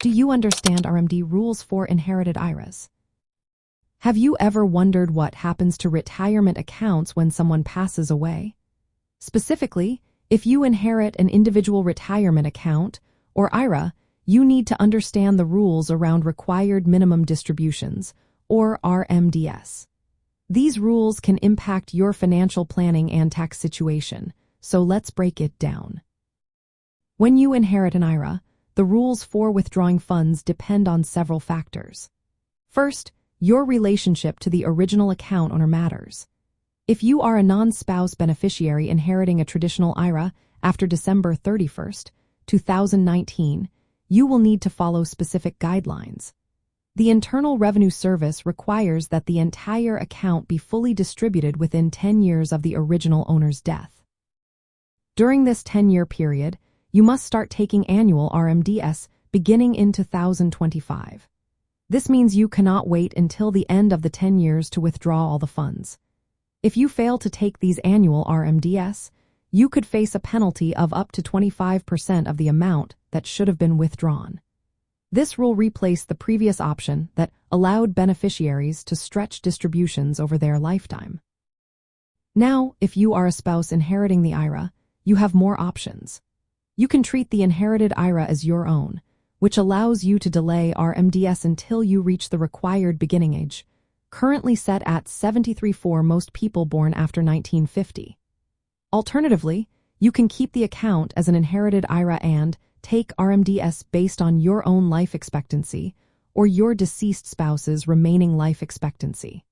Do you understand RMD rules for inherited IRAs? Have you ever wondered what happens to retirement accounts when someone passes away? Specifically, if you inherit an individual retirement account, or IRA, you need to understand the rules around required minimum distributions, or RMDs. These rules can impact your financial planning and tax situation, so let's break it down. When you inherit an IRA, the rules for withdrawing funds depend on several factors. First, your relationship to the original account owner matters. If you are a non-spouse beneficiary inheriting a traditional IRA after December 31st, 2019, you will need to follow specific guidelines. The Internal Revenue Service requires that the entire account be fully distributed within 10 years of the original owner's death. During this 10-year period, you must start taking annual RMDs beginning in 2025. This means you cannot wait until the end of the 10 years to withdraw all the funds. If you fail to take these annual RMDs, you could face a penalty of up to 25% of the amount that should have been withdrawn. This rule replaced the previous option that allowed beneficiaries to stretch distributions over their lifetime. Now, if you are a spouse inheriting the IRA, you have more options. You can treat the inherited IRA as your own, which allows you to delay RMDs until you reach the required beginning age, currently set at 73 for most people born after 1950. Alternatively, you can keep the account as an inherited IRA and take RMDs based on your own life expectancy or your deceased spouse's remaining life expectancy.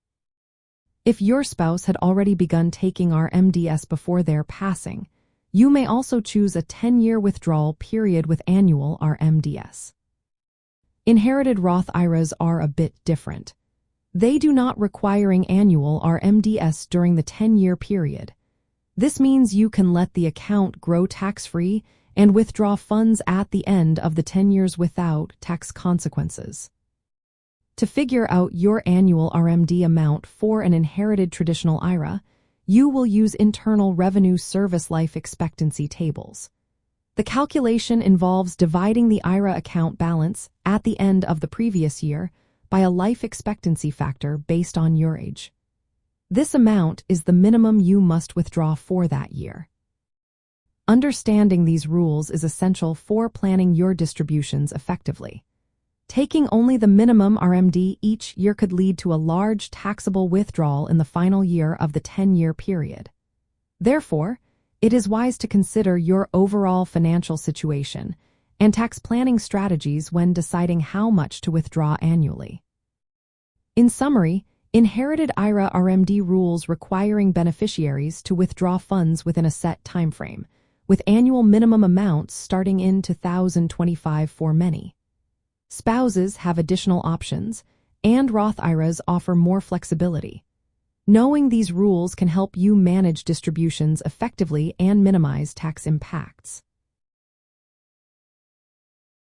If your spouse had already begun taking RMDs before their passing, you may also choose a 10-year withdrawal period with annual RMDs. Inherited Roth IRAs are a bit different. They do not requiring annual RMDs during the 10-year period. This means you can let the account grow tax-free and withdraw funds at the end of the 10 years without tax consequences. To figure out your annual RMD amount for an inherited traditional IRA, you will use Internal Revenue Service life expectancy tables. The calculation involves dividing the IRA account balance at the end of the previous year by a life expectancy factor based on your age. This amount is the minimum you must withdraw for that year. Understanding these rules is essential for planning your distributions effectively. Taking only the minimum RMD each year could lead to a large taxable withdrawal in the final year of the 10-year period. Therefore, it is wise to consider your overall financial situation and tax planning strategies when deciding how much to withdraw annually. In summary, inherited IRA RMD rules requiring beneficiaries to withdraw funds within a set timeframe, with annual minimum amounts starting in 2025 for many. Spouses have additional options, and Roth IRAs offer more flexibility. Knowing these rules can help you manage distributions effectively and minimize tax impacts.